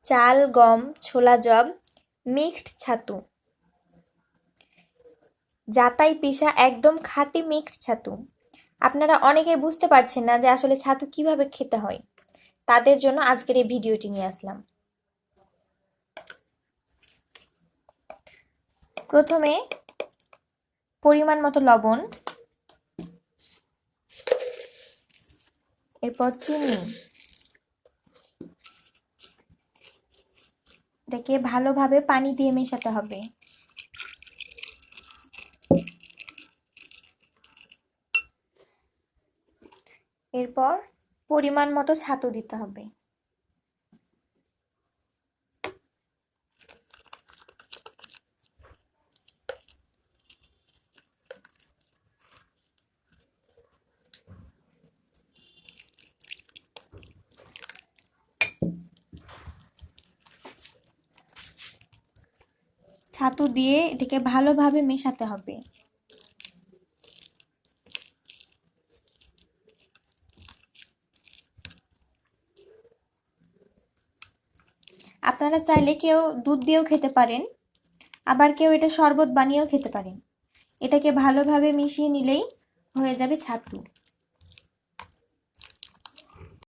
চাল, গম, ছোলা, জব, মিক্সড ছাতু। জাতাই পিসা একদম খাঁটি মিক্সড ছাতু। আপনারা অনেকেই বুঝতে পারছেন না যে আসলে ছাতু কিভাবে খেতে হয়। তাদের জন্য আজকের এই ভিডিওটি নিয়ে আসলাম। প্রথমে পরিমাণ মতো লবণ, এরপর চিনি, এটাকে ভালোভাবে পানি দিয়ে মেশাতে হবে। এরপর পরিমাণ মতো ছাতু দিতে হবে। ছাতু দিয়ে এটাকে ভালোভাবে মেশাতে হবে। আপনারা চাইলে কেউ দুধ দিয়েও খেতে পারেন, আবার কেউ এটা শরবত বানিয়েও খেতে পারেন। এটাকে ভালোভাবে মিশিয়ে নিলেই হয়ে যাবে ছাতু।